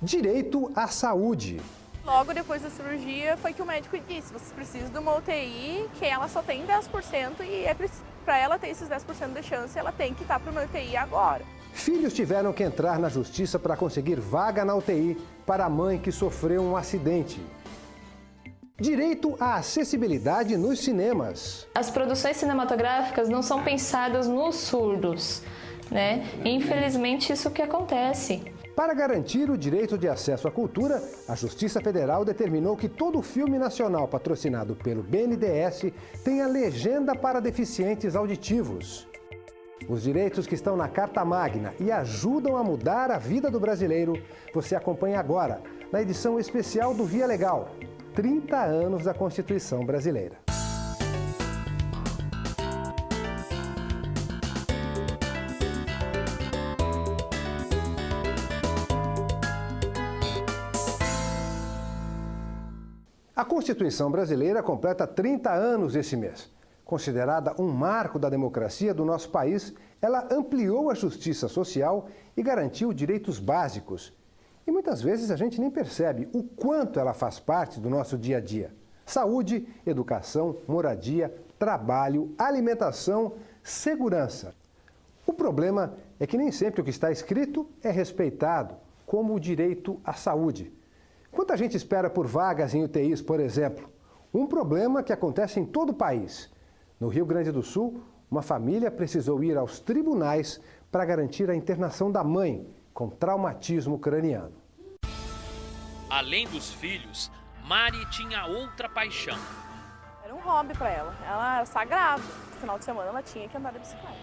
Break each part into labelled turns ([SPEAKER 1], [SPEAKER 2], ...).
[SPEAKER 1] Direito à saúde.
[SPEAKER 2] Logo depois da cirurgia foi que o médico disse, vocês precisam de uma UTI que ela só tem 10% e para ela ter esses 10% de chance, ela tem que estar para uma UTI agora.
[SPEAKER 1] Filhos tiveram que entrar na justiça para conseguir vaga na UTI para a mãe que sofreu um acidente. Direito à acessibilidade nos cinemas.
[SPEAKER 3] As produções cinematográficas não são pensadas nos surdos, né? Infelizmente, isso que acontece.
[SPEAKER 1] Para garantir o direito de acesso à cultura, a Justiça Federal determinou que todo filme nacional patrocinado pelo BNDES tenha legenda para deficientes auditivos. Os direitos que estão na Carta Magna e ajudam a mudar a vida do brasileiro, você acompanha agora, na edição especial do Via Legal, 30 anos da Constituição Brasileira. A Constituição Brasileira completa 30 anos esse mês. Considerada um marco da democracia do nosso país, ela ampliou a justiça social e garantiu direitos básicos. E muitas vezes a gente nem percebe o quanto ela faz parte do nosso dia a dia. Saúde, educação, moradia, trabalho, alimentação, segurança. O problema é que nem sempre o que está escrito é respeitado, como o direito à saúde. Quanta gente espera por vagas em UTIs, por exemplo? Um problema que acontece em todo o país. No Rio Grande do Sul, uma família precisou ir aos tribunais para garantir a internação da mãe com traumatismo craniano.
[SPEAKER 4] Além dos filhos, Mari tinha outra paixão.
[SPEAKER 2] Era um hobby para ela, ela era sagrado. No final de semana ela tinha que andar de bicicleta.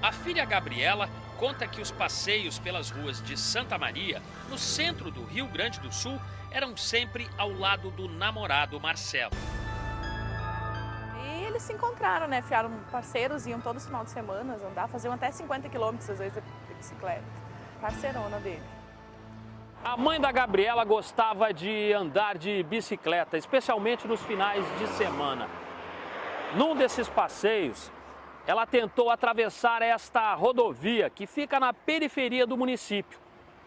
[SPEAKER 4] A filha Gabriela conta que os passeios pelas ruas de Santa Maria, no centro do Rio Grande do Sul, eram sempre ao lado do namorado Marcelo.
[SPEAKER 2] E eles se encontraram, né? Fiaram parceiros, iam todos os finais de semana andar, faziam até 50 quilômetros às vezes de bicicleta. Parceirona dele.
[SPEAKER 4] A mãe da Gabriela gostava de andar de bicicleta, especialmente nos finais de semana. Num desses passeios, ela tentou atravessar esta rodovia que fica na periferia do município,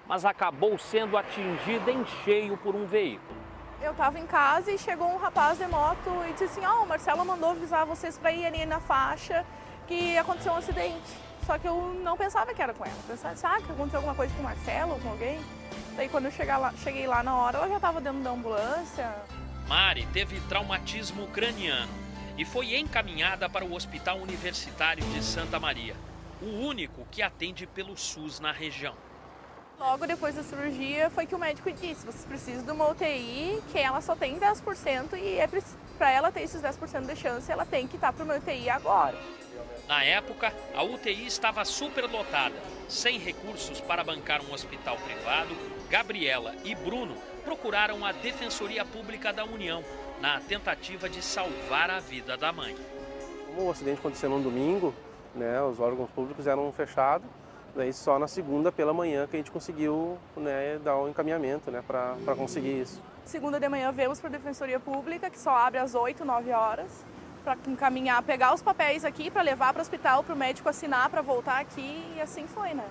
[SPEAKER 4] mas acabou sendo atingida em cheio por um veículo.
[SPEAKER 2] Eu estava em casa e chegou um rapaz de moto e disse assim, o Marcelo mandou avisar vocês para ir ali na faixa que aconteceu um acidente. Só que eu não pensava que era com ela. Eu pensava, que aconteceu alguma coisa com o Marcelo ou com alguém? Daí quando eu cheguei lá na hora, ela já estava dentro da ambulância.
[SPEAKER 4] Mari teve traumatismo craniano e foi encaminhada para o Hospital Universitário de Santa Maria, o único que atende pelo SUS na região.
[SPEAKER 2] Logo depois da cirurgia foi que o médico disse, vocês precisam de uma UTI que ela só tem 10% e para ela ter esses 10% de chance, ela tem que estar para uma UTI agora.
[SPEAKER 4] Na época, a UTI estava superlotada. Sem recursos para bancar um hospital privado, Gabriela e Bruno procuraram a Defensoria Pública da União na tentativa de salvar a vida da mãe.
[SPEAKER 5] Como o acidente aconteceu no domingo, né, os órgãos públicos eram fechados, daí só na segunda pela manhã que a gente conseguiu, né, dar um encaminhamento, né, para conseguir isso.
[SPEAKER 2] Segunda de manhã viemos para a Defensoria Pública, que só abre às 8, 9 horas, para encaminhar, pegar os papéis aqui, para levar para o hospital, para o médico assinar, para voltar aqui, e assim foi, né?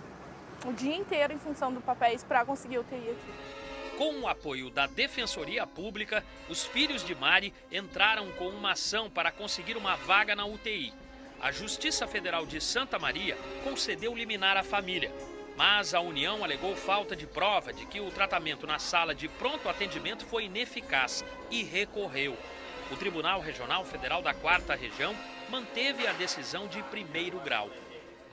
[SPEAKER 2] O dia inteiro em função dos papéis para conseguir o UTI aqui.
[SPEAKER 4] Com o apoio da Defensoria Pública, os filhos de Mari entraram com uma ação para conseguir uma vaga na UTI. A Justiça Federal de Santa Maria concedeu liminar à família, mas a União alegou falta de prova de que o tratamento na sala de pronto atendimento foi ineficaz e recorreu. O Tribunal Regional Federal da 4ª Região manteve a decisão de primeiro grau.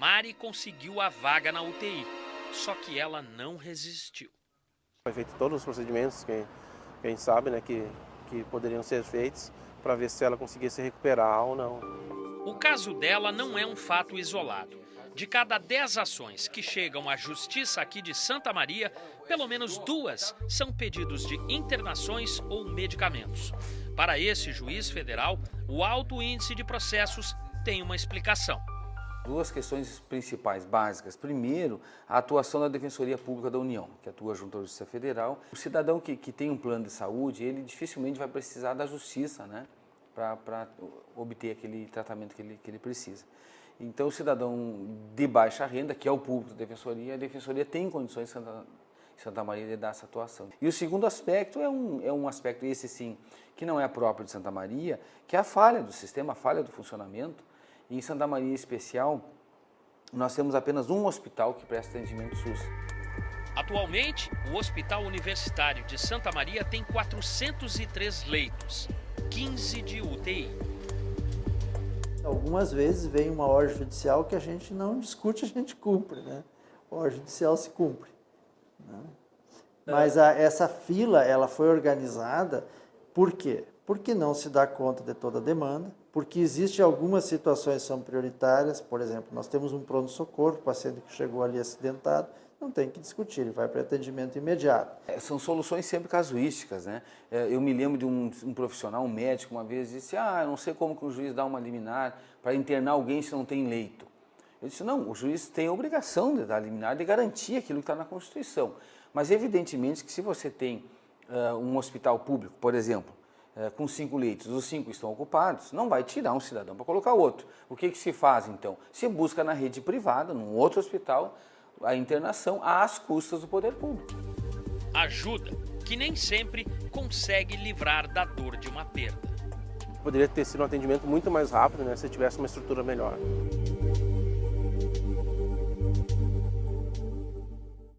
[SPEAKER 4] Mari conseguiu a vaga na UTI, só que ela não resistiu.
[SPEAKER 5] Foi feito todos os procedimentos que a gente sabe, né, que poderiam ser feitos para ver se ela conseguia se recuperar ou não.
[SPEAKER 4] O caso dela não é um fato isolado. De cada 10 ações que chegam à justiça aqui de Santa Maria, pelo menos 2 são pedidos de internações ou medicamentos. Para esse juiz federal, o alto índice de processos tem uma explicação.
[SPEAKER 6] 2 questões principais, básicas. Primeiro, a atuação da Defensoria Pública da União, que atua junto à Justiça Federal. O cidadão que tem um plano de saúde, ele dificilmente vai precisar da justiça, né, para obter aquele tratamento que ele precisa. Então, o cidadão de baixa renda, que é o público da Defensoria, a Defensoria tem condições Santa Maria ele dá essa atuação. E o segundo aspecto é um aspecto, esse sim, que não é próprio de Santa Maria, que é a falha do sistema, a falha do funcionamento. E em Santa Maria em especial, nós temos apenas um hospital que presta atendimento SUS.
[SPEAKER 4] Atualmente, o Hospital Universitário de Santa Maria tem 403 leitos, 15 de UTI.
[SPEAKER 7] Algumas vezes vem uma ordem judicial que a gente não discute, a gente cumpre, né? A ordem judicial se cumpre, né? Mas essa fila, ela foi organizada, por quê? Porque não se dá conta de toda a demanda, porque existem algumas situações que são prioritárias, por exemplo, nós temos um pronto-socorro, o paciente que chegou ali acidentado, não tem que discutir, ele vai para atendimento imediato.
[SPEAKER 6] São soluções sempre casuísticas, né? Eu me lembro de um profissional, um médico, uma vez disse, eu não sei como que o juiz dá uma liminar para internar alguém se não tem leito. Eu disse, não, o juiz tem a obrigação de dar liminar, de garantir aquilo que está na Constituição. Mas evidentemente que se você tem um hospital público, por exemplo, com 5 leitos, os 5 estão ocupados, não vai tirar um cidadão para colocar outro. O que se faz então? Se busca na rede privada, num outro hospital, a internação às custas do poder público.
[SPEAKER 4] Ajuda que nem sempre consegue livrar da dor de uma perda.
[SPEAKER 5] Poderia ter sido um atendimento muito mais rápido, né, se tivesse uma estrutura melhor.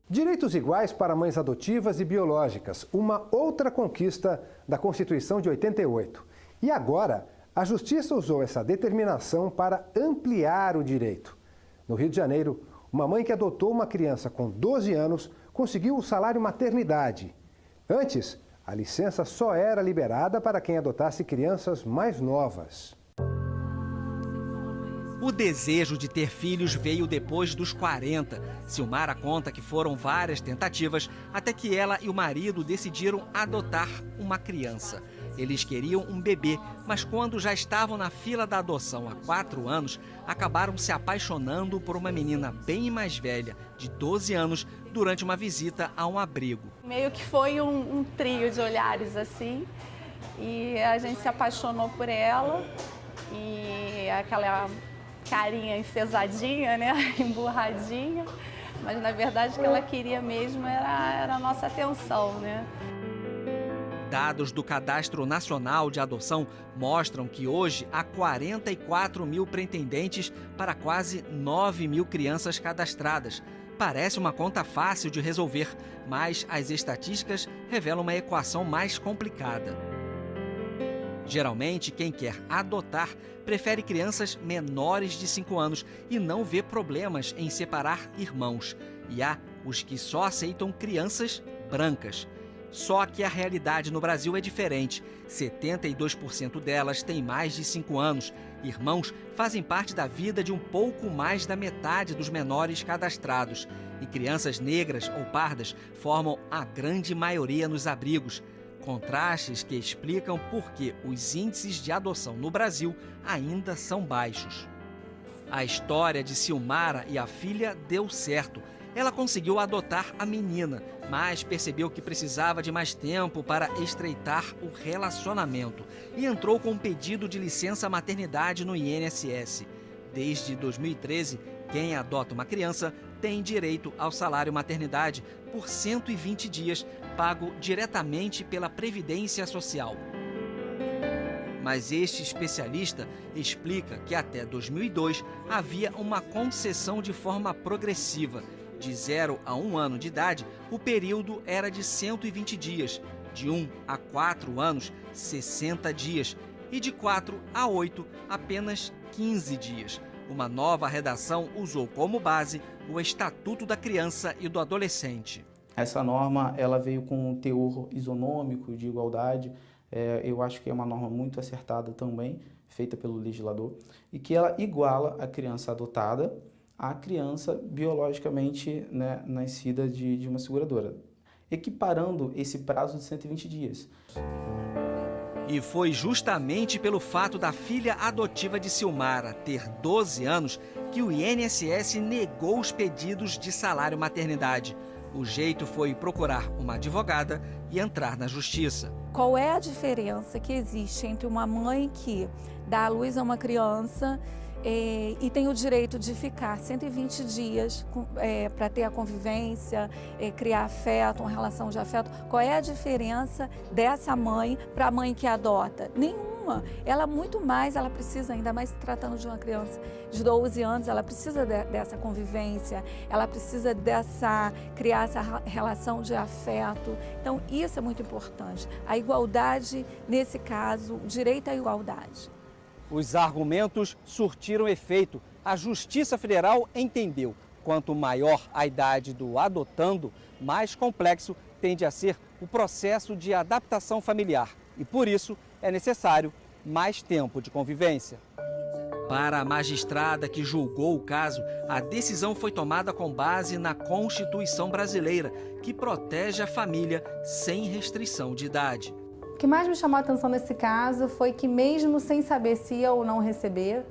[SPEAKER 1] Direitos iguais para mães adotivas e biológicas, uma outra conquista da Constituição de 88. E agora, a Justiça usou essa determinação para ampliar o direito. No Rio de Janeiro, uma mãe que adotou uma criança com 12 anos conseguiu o salário maternidade. Antes, a licença só era liberada para quem adotasse crianças mais novas.
[SPEAKER 8] O desejo de ter filhos veio depois dos 40. Silmara conta que foram várias tentativas até que ela e o marido decidiram adotar uma criança. Eles queriam um bebê, mas quando já estavam na fila da adoção há 4 anos, acabaram se apaixonando por uma menina bem mais velha, de 12 anos, durante uma visita a um abrigo.
[SPEAKER 2] Meio que foi um trio de olhares assim, e a gente se apaixonou por ela, e aquela carinha enfesadinha, né, emburradinha, mas na verdade o que ela queria mesmo era a nossa atenção, né.
[SPEAKER 8] Dados do Cadastro Nacional de Adoção mostram que hoje há 44 mil pretendentes para quase 9 mil crianças cadastradas. Parece uma conta fácil de resolver, mas as estatísticas revelam uma equação mais complicada. Geralmente, quem quer adotar prefere crianças menores de 5 anos e não vê problemas em separar irmãos. E há os que só aceitam crianças brancas. Só que a realidade no Brasil é diferente. 72% delas têm mais de 5 anos. Irmãos fazem parte da vida de um pouco mais da metade dos menores cadastrados. E crianças negras ou pardas formam a grande maioria nos abrigos. Contrastes que explicam por que os índices de adoção no Brasil ainda são baixos. A história de Silmara e a filha deu certo. Ela conseguiu adotar a menina, mas percebeu que precisava de mais tempo para estreitar o relacionamento e entrou com um pedido de licença maternidade no INSS. Desde 2013, quem adota uma criança tem direito ao salário maternidade por 120 dias, pago diretamente pela Previdência Social. Mas este especialista explica que até 2002 havia uma concessão de forma progressiva. De 0 a 1 ano de idade, o período era de 120 dias, de 1 a 4 anos, 60 dias, e de 4 a 8, apenas 15 dias. Uma nova redação usou como base o Estatuto da Criança e do Adolescente.
[SPEAKER 9] Essa norma ela veio com um teor isonômico de igualdade. Eu acho que é uma norma muito acertada também, feita pelo legislador, e que ela iguala a criança adotada à criança biologicamente, né, nascida de uma seguradora, equiparando esse prazo de 120 dias.
[SPEAKER 8] E foi justamente pelo fato da filha adotiva de Silmara ter 12 anos que o INSS negou os pedidos de salário maternidade. O jeito foi procurar uma advogada e entrar na justiça.
[SPEAKER 10] Qual é a diferença que existe entre uma mãe que dá à luz a uma criança e tem o direito de ficar 120 dias para ter a convivência, criar afeto, uma relação de afeto. Qual é a diferença dessa mãe para a mãe que adota? Nenhuma. Ela muito mais, ela precisa, ainda mais se tratando de uma criança de 12 anos, ela precisa dessa convivência, ela precisa criar essa relação de afeto. Então, isso é muito importante. A igualdade, nesse caso, o direito à igualdade.
[SPEAKER 8] Os argumentos surtiram efeito. A Justiça Federal entendeu: quanto maior a idade do adotando, mais complexo tende a ser o processo de adaptação familiar. E por isso é necessário mais tempo de convivência. Para a magistrada que julgou o caso, a decisão foi tomada com base na Constituição brasileira, que protege a família sem restrição de idade.
[SPEAKER 11] O que mais me chamou a atenção nesse caso foi que, mesmo sem saber se ia ou não receber,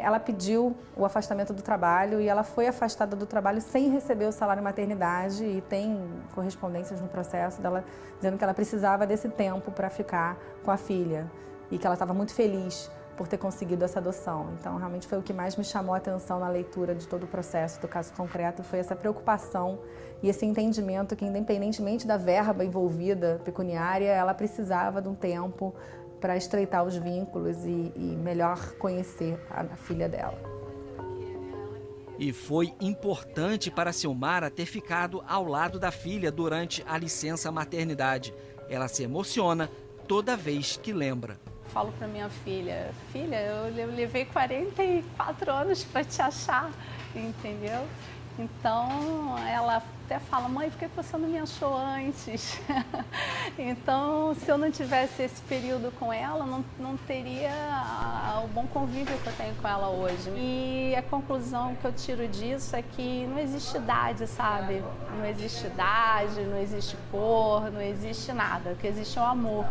[SPEAKER 11] ela pediu o afastamento do trabalho e ela foi afastada do trabalho sem receber o salário maternidade, e tem correspondências no processo dela dizendo que ela precisava desse tempo para ficar com a filha e que ela estava muito feliz por ter conseguido essa adoção. Então, realmente foi o que mais me chamou a atenção na leitura de todo o processo do caso concreto, foi essa preocupação e esse entendimento que, independentemente da verba envolvida pecuniária, ela precisava de um tempo para estreitar os vínculos e melhor conhecer a filha dela.
[SPEAKER 8] E foi importante para Silmara ter ficado ao lado da filha durante a licença maternidade. Ela se emociona toda vez que lembra.
[SPEAKER 12] Falo para minha filha: filha, eu levei 44 anos para te achar, entendeu? Então, ela até fala: mãe, por que você não me achou antes? Então, se eu não tivesse esse período com ela, não teria o bom convívio que eu tenho com ela hoje. E a conclusão que eu tiro disso é que não existe idade, sabe? Não existe idade, não existe cor, não existe nada. O que existe é o amor.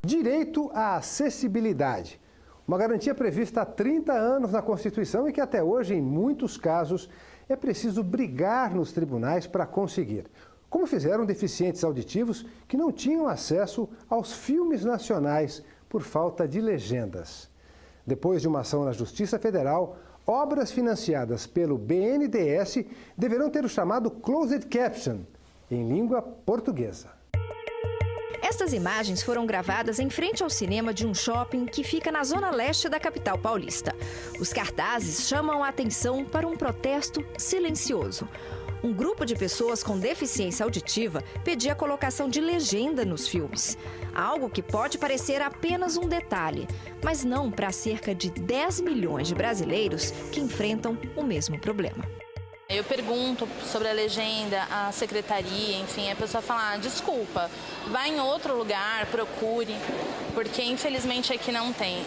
[SPEAKER 1] Direito à acessibilidade. Uma garantia prevista há 30 anos na Constituição e que até hoje, em muitos casos, é preciso brigar nos tribunais para conseguir. Como fizeram deficientes auditivos que não tinham acesso aos filmes nacionais por falta de legendas. Depois de uma ação na Justiça Federal, obras financiadas pelo BNDES deverão ter o chamado Closed Caption, em língua portuguesa.
[SPEAKER 13] Estas imagens foram gravadas em frente ao cinema de um shopping que fica na zona leste da capital paulista. Os cartazes chamam a atenção para um protesto silencioso. Um grupo de pessoas com deficiência auditiva pedia a colocação de legenda nos filmes. Algo que pode parecer apenas um detalhe, mas não para cerca de 10 milhões de brasileiros que enfrentam o mesmo problema.
[SPEAKER 14] Eu pergunto sobre a legenda, a secretaria, enfim, a pessoa fala: desculpa, vá em outro lugar, procure, porque infelizmente aqui não tem.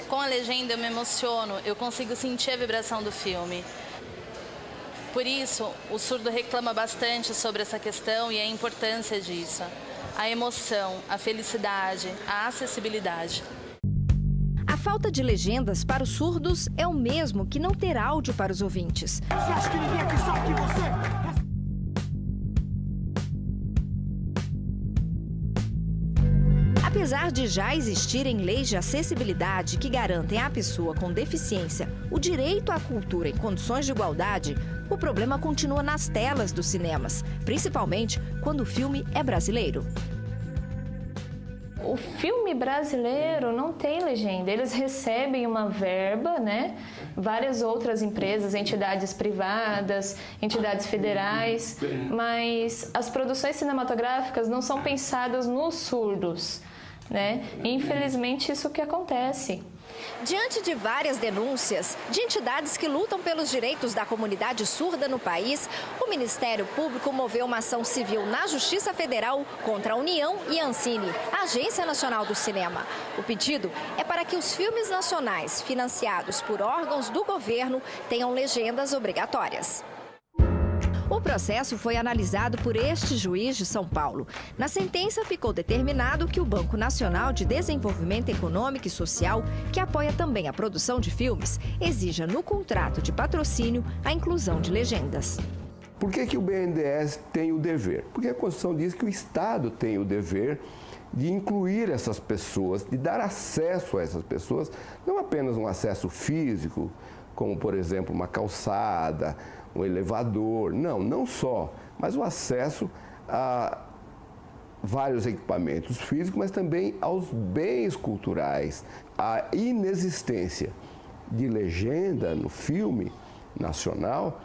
[SPEAKER 14] Com a legenda eu me emociono, eu consigo sentir a vibração do filme. Por isso, o surdo reclama bastante sobre essa questão e a importância disso. A emoção, a felicidade, a acessibilidade.
[SPEAKER 13] A falta de legendas para os surdos é o mesmo que não ter áudio para os ouvintes.
[SPEAKER 15] Você acha que ninguém aqui sabe que você...
[SPEAKER 13] Apesar de já existirem leis de acessibilidade que garantem à pessoa com deficiência o direito à cultura em condições de igualdade, o problema continua nas telas dos cinemas, principalmente quando o filme é brasileiro.
[SPEAKER 3] O filme brasileiro não tem legenda, eles recebem uma verba, né? Várias outras empresas, entidades privadas, entidades federais, mas as produções cinematográficas não são pensadas nos surdos, né? Infelizmente, isso que acontece.
[SPEAKER 13] Diante de várias denúncias de entidades que lutam pelos direitos da comunidade surda no país, o Ministério Público moveu uma ação civil na Justiça Federal contra a União e a Ancine, a Agência Nacional do Cinema. O pedido é para que os filmes nacionais financiados por órgãos do governo tenham legendas obrigatórias. O processo foi analisado por este juiz de São Paulo. Na sentença, ficou determinado que o Banco Nacional de Desenvolvimento Econômico e Social, que apoia também a produção de filmes, exija no contrato de patrocínio a inclusão de legendas.
[SPEAKER 16] Por que o BNDES tem o dever? Porque a Constituição diz que o Estado tem o dever de incluir essas pessoas, de dar acesso a essas pessoas, não apenas um acesso físico, como, por exemplo, uma calçada, um elevador, não só, mas o acesso a vários equipamentos físicos, mas também aos bens culturais. A inexistência de legenda no filme nacional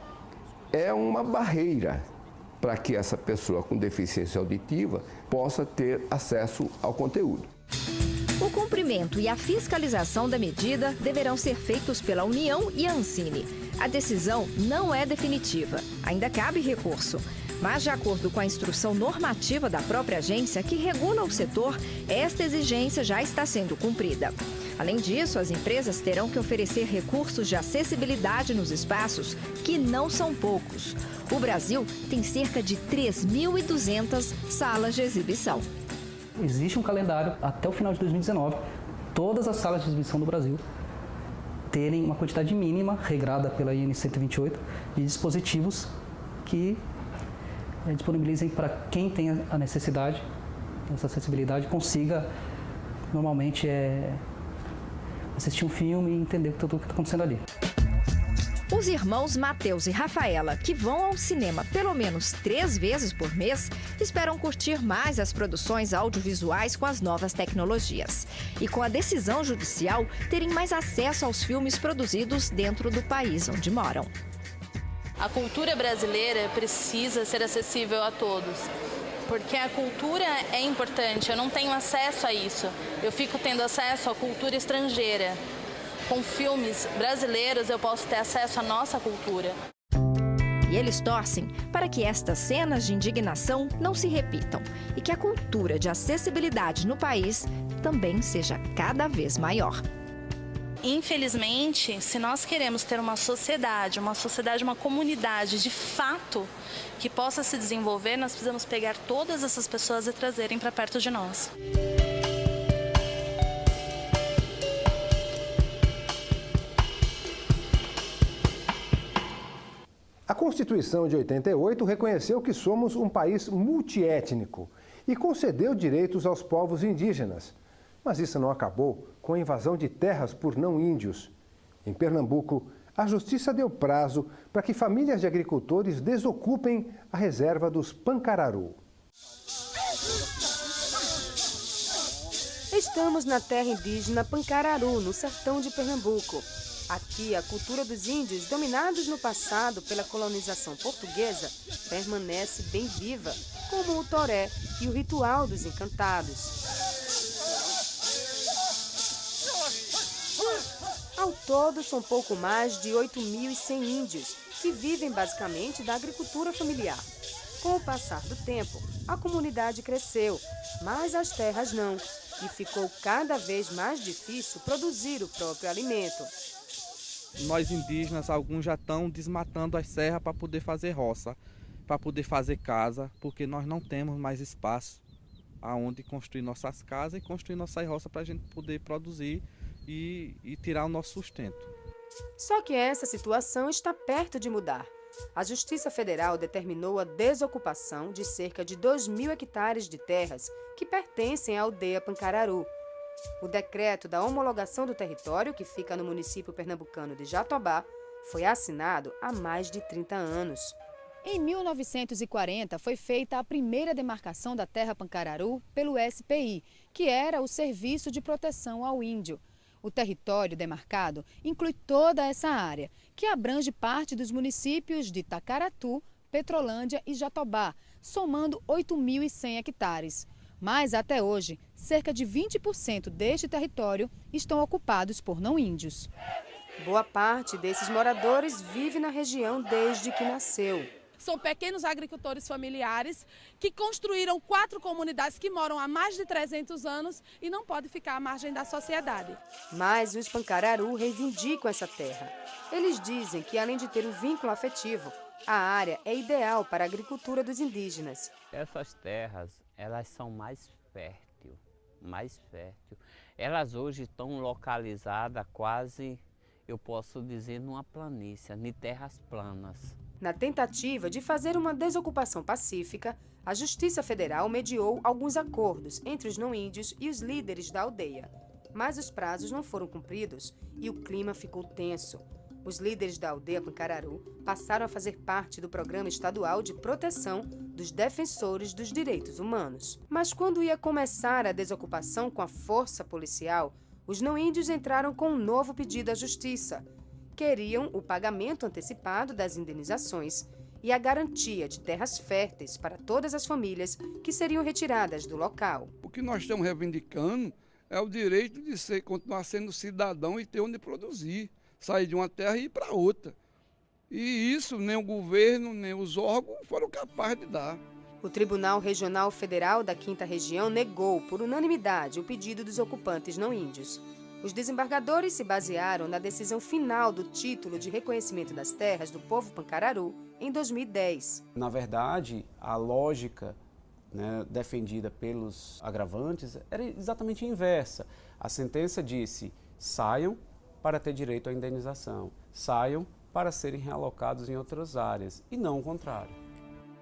[SPEAKER 16] é uma barreira para que essa pessoa com deficiência auditiva possa ter acesso ao conteúdo.
[SPEAKER 13] O cumprimento e a fiscalização da medida deverão ser feitos pela União e a Ancine. A decisão não é definitiva, ainda cabe recurso. Mas, de acordo com a instrução normativa da própria agência que regula o setor, esta exigência já está sendo cumprida. Além disso, as empresas terão que oferecer recursos de acessibilidade nos espaços, que não são poucos. O Brasil tem cerca de 3.200 salas de exibição.
[SPEAKER 17] Existe um calendário até o final de 2019, todas as salas de exibição do Brasil terem uma quantidade mínima, regrada pela IN 128, de dispositivos que disponibilizem para quem tem a necessidade, essa acessibilidade, consiga normalmente assistir um filme e entender tudo o que está acontecendo ali.
[SPEAKER 13] Os irmãos Matheus e Rafaela, que vão ao cinema pelo menos 3 vezes por mês, esperam curtir mais as produções audiovisuais com as novas tecnologias. E com a decisão judicial, terem mais acesso aos filmes produzidos dentro do país onde moram.
[SPEAKER 14] A cultura brasileira precisa ser acessível a todos, porque a cultura é importante, eu não tenho acesso a isso. Eu fico tendo acesso à cultura estrangeira. Com filmes brasileiros eu posso ter acesso à nossa cultura.
[SPEAKER 13] E eles torcem para que estas cenas de indignação não se repitam e que a cultura de acessibilidade no país também seja cada vez maior.
[SPEAKER 14] Infelizmente, se nós queremos ter uma sociedade, uma comunidade de fato que possa se desenvolver, nós precisamos pegar todas essas pessoas e trazerem para perto de nós.
[SPEAKER 1] A Constituição de 88 reconheceu que somos um país multiétnico e concedeu direitos aos povos indígenas. Mas isso não acabou com a invasão de terras por não-índios. Em Pernambuco, a Justiça deu prazo para que famílias de agricultores desocupem a reserva dos Pancararu.
[SPEAKER 18] Estamos na terra indígena Pancararu, no sertão de Pernambuco. Aqui, a cultura dos índios, dominados no passado pela colonização portuguesa, permanece bem viva, como o toré e o ritual dos encantados. Ao todo, são pouco mais de 8.100 índios, que vivem basicamente da agricultura familiar. Com o passar do tempo, a comunidade cresceu, mas as terras não, e ficou cada vez mais difícil produzir o próprio alimento.
[SPEAKER 19] Nós indígenas, alguns já estão desmatando as serras para poder fazer roça, para poder fazer casa, porque nós não temos mais espaço aonde construir nossas casas e construir nossas roças para a gente poder produzir e tirar o nosso sustento.
[SPEAKER 18] Só que essa situação está perto de mudar. A Justiça Federal determinou a desocupação de cerca de 2.000 hectares de terras que pertencem à aldeia Pancararu. O decreto da homologação do território, que fica no município pernambucano de Jatobá, foi assinado há mais de 30 anos.
[SPEAKER 20] Em 1940, foi feita a primeira demarcação da terra Pancararu pelo SPI, que era o Serviço de Proteção ao Índio. O território demarcado inclui toda essa área, que abrange parte dos municípios de Tacaratu, Petrolândia e Jatobá, somando 8.100 hectares. Mas, até hoje, cerca de 20% deste território estão ocupados por não-índios.
[SPEAKER 18] Boa parte desses moradores vive na região desde que nasceu.
[SPEAKER 2] São pequenos agricultores familiares que construíram 4 comunidades que moram há mais de 300 anos e não podem ficar à margem da sociedade.
[SPEAKER 18] Mas os Pancararu reivindicam essa terra. Eles dizem que, além de ter um vínculo afetivo, a área é ideal para a agricultura dos indígenas.
[SPEAKER 21] Essas terras, elas são mais férteis. Elas hoje estão localizadas quase, eu posso dizer, numa planície, em terras planas.
[SPEAKER 18] Na tentativa de fazer uma desocupação pacífica, a Justiça Federal mediou alguns acordos entre os não-índios e os líderes da aldeia. Mas os prazos não foram cumpridos e o clima ficou tenso. Os líderes da aldeia Pancararu passaram a fazer parte do Programa Estadual de Proteção dos Defensores dos Direitos Humanos. Mas quando ia começar a desocupação com a força policial, os não-índios entraram com um novo pedido à Justiça. Queriam o pagamento antecipado das indenizações e a garantia de terras férteis para todas as famílias que seriam retiradas do local.
[SPEAKER 7] O que nós estamos reivindicando é o direito de continuar sendo cidadão e ter onde produzir, sair de uma terra e ir para outra. E isso nem o governo, nem os órgãos foram capazes de dar.
[SPEAKER 18] O Tribunal Regional Federal da 5ª Região negou, por unanimidade, o pedido dos ocupantes não-índios. Os desembargadores se basearam na decisão final do título de reconhecimento das terras do povo Pancararu em 2010.
[SPEAKER 22] Na verdade, a lógica, defendida pelos agravantes era exatamente inversa. A sentença disse: saiam para ter direito à indenização, saiam para serem realocados em outras áreas, e não o contrário.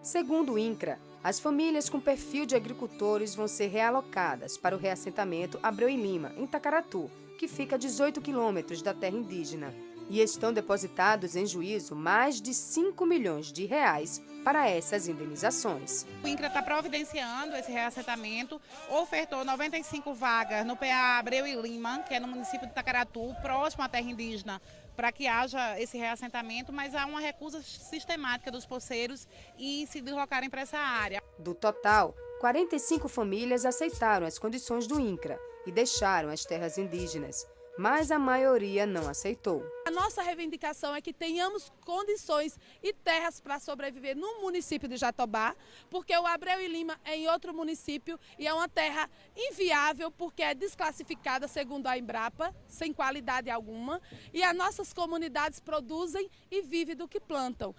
[SPEAKER 18] Segundo o INCRA, as famílias com perfil de agricultores vão ser realocadas para o reassentamento Abreu e Lima, em Tacaratu, que fica a 18 quilômetros da terra indígena. E estão depositados em juízo mais de 5 milhões de reais para essas indenizações.
[SPEAKER 23] O INCRA está providenciando esse reassentamento, ofertou 95 vagas no PA Abreu e Lima, que é no município de Tacaratu, próximo à terra indígena, para que haja esse reassentamento, mas há uma recusa sistemática dos poceiros em se deslocarem para essa área.
[SPEAKER 18] Do total, 45 famílias aceitaram as condições do INCRA e deixaram as terras indígenas, mas a maioria não aceitou.
[SPEAKER 24] A nossa reivindicação é que tenhamos condições e terras para sobreviver no município de Jatobá, porque o Abreu e Lima é em outro município e é uma terra inviável porque é desclassificada segundo a Embrapa, sem qualidade alguma, e as nossas comunidades produzem e vivem do que plantam.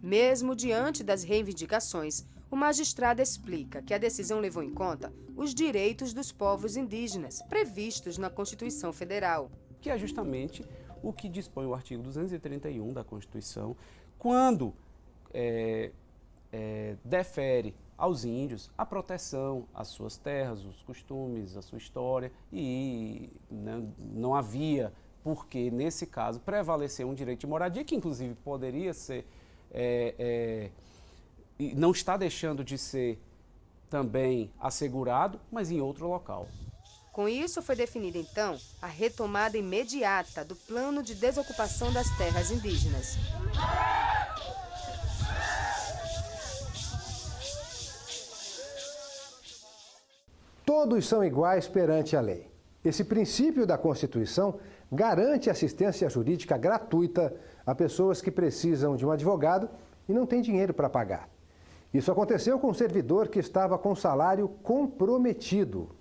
[SPEAKER 18] Mesmo diante das reivindicações, o magistrado explica que a decisão levou em conta os direitos dos povos indígenas, previstos na Constituição Federal.
[SPEAKER 22] Que é justamente o que dispõe o artigo 231 da Constituição, quando defere aos índios a proteção às suas terras, os costumes, a sua história, e não havia por que, nesse caso, prevalecer um direito de moradia, que inclusive poderia ser... e não está deixando de ser também assegurado, mas em outro local.
[SPEAKER 18] Com isso, foi definida, então, a retomada imediata do plano de desocupação das terras indígenas.
[SPEAKER 1] Todos são iguais perante a lei. Esse princípio da Constituição garante assistência jurídica gratuita a pessoas que precisam de um advogado e não têm dinheiro para pagar. Isso aconteceu com um servidor que estava com salário comprometido.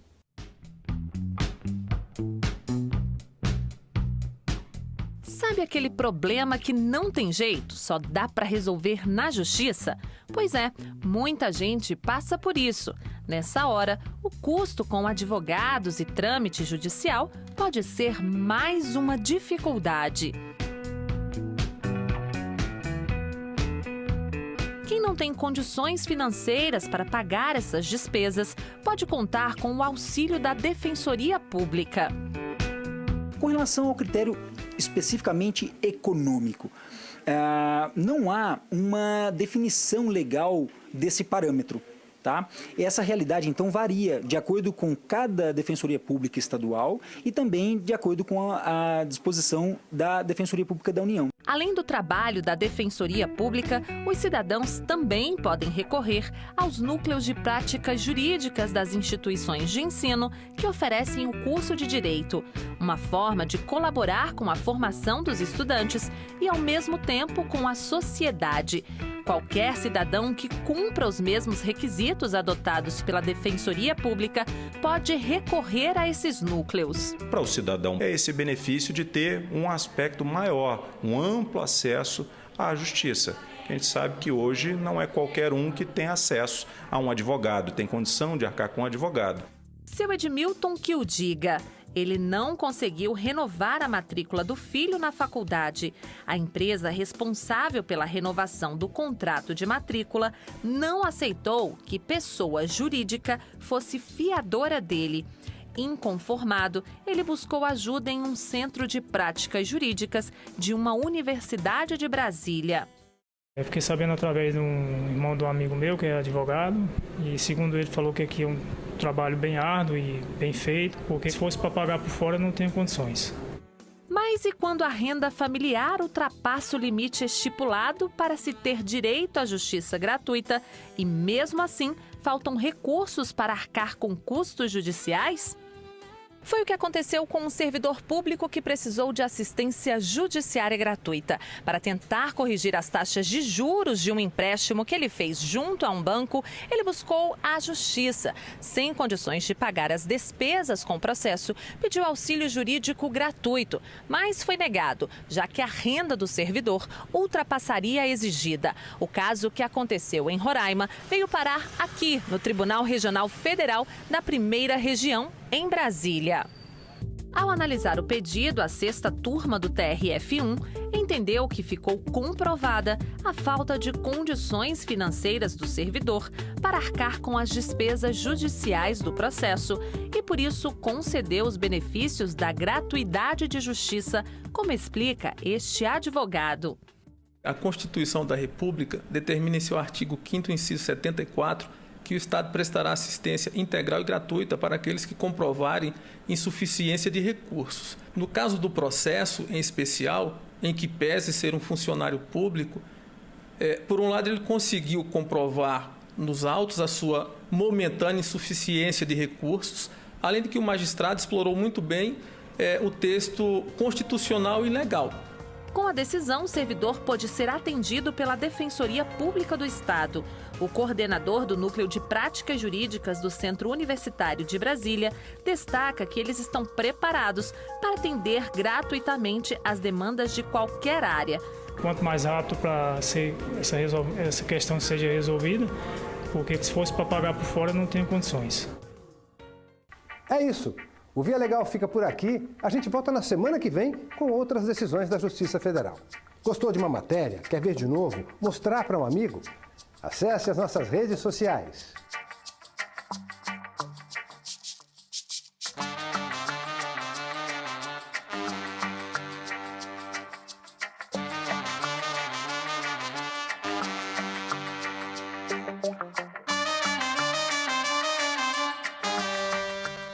[SPEAKER 25] Sabe aquele problema que não tem jeito, só dá para resolver na justiça? Pois é, muita gente passa por isso. Nessa hora, o custo com advogados e trâmite judicial pode ser mais uma dificuldade. Quem não tem condições financeiras para pagar essas despesas pode contar com o auxílio da Defensoria Pública.
[SPEAKER 26] Com relação ao critério especificamente econômico, não há uma definição legal desse parâmetro. Tá? Essa realidade, então, varia de acordo com cada Defensoria Pública Estadual e também de acordo com a disposição da Defensoria Pública da União.
[SPEAKER 25] Além do trabalho da Defensoria Pública, os cidadãos também podem recorrer aos núcleos de práticas jurídicas das instituições de ensino que oferecem o curso de Direito, uma forma de colaborar com a formação dos estudantes e, ao mesmo tempo, com a sociedade. Qualquer cidadão que cumpra os mesmos requisitos adotados pela Defensoria Pública pode recorrer a esses núcleos.
[SPEAKER 27] Para o cidadão, é esse benefício de ter um aspecto maior, um amplo acesso à justiça. A gente sabe que hoje não é qualquer um que tem acesso a um advogado, tem condição de arcar com um advogado.
[SPEAKER 25] Seu Edmilton que o diga. Ele não conseguiu renovar a matrícula do filho na faculdade. A empresa responsável pela renovação do contrato de matrícula não aceitou que pessoa jurídica fosse fiadora dele. Inconformado, ele buscou ajuda em um centro de práticas jurídicas de uma universidade de Brasília.
[SPEAKER 4] Eu fiquei sabendo através de um irmão de um amigo meu, que é advogado, e segundo ele falou que aqui é um trabalho bem árduo e bem feito, porque se fosse para pagar por fora não tenho condições.
[SPEAKER 25] Mas e quando a renda familiar ultrapassa o limite estipulado para se ter direito à justiça gratuita e mesmo assim faltam recursos para arcar com custos judiciais? Foi o que aconteceu com um servidor público que precisou de assistência judiciária gratuita. Para tentar corrigir as taxas de juros de um empréstimo que ele fez junto a um banco, ele buscou a justiça. Sem condições de pagar as despesas com o processo, pediu auxílio jurídico gratuito, mas foi negado, já que a renda do servidor ultrapassaria a exigida. O caso, que aconteceu em Roraima, veio parar aqui, no Tribunal Regional Federal da 1ª Região, em Brasília. Ao analisar o pedido, a 6ª turma do TRF1 entendeu que ficou comprovada a falta de condições financeiras do servidor para arcar com as despesas judiciais do processo e, por isso, concedeu os benefícios da gratuidade de justiça, como explica este advogado.
[SPEAKER 5] A Constituição da República determina em seu artigo 5º, inciso 74, que o Estado prestará assistência integral e gratuita para aqueles que comprovarem insuficiência de recursos. No caso do processo, em especial, em que pese ser um funcionário público, por um lado ele conseguiu comprovar nos autos a sua momentânea insuficiência de recursos, além de que o magistrado explorou muito bem o texto constitucional e legal.
[SPEAKER 25] Com a decisão, o servidor pôde ser atendido pela Defensoria Pública do Estado. O coordenador do Núcleo de Práticas Jurídicas do Centro Universitário de Brasília destaca que eles estão preparados para atender gratuitamente as demandas de qualquer área.
[SPEAKER 4] Quanto mais rápido para essa questão seja resolvida, porque se fosse para pagar por fora não tem condições.
[SPEAKER 1] É isso. O Via Legal fica por aqui. A gente volta na semana que vem com outras decisões da Justiça Federal. Gostou de uma matéria? Quer ver de novo? Mostrar para um amigo? Acesse as nossas redes sociais.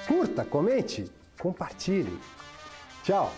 [SPEAKER 1] Curta, comente, compartilhe. Tchau!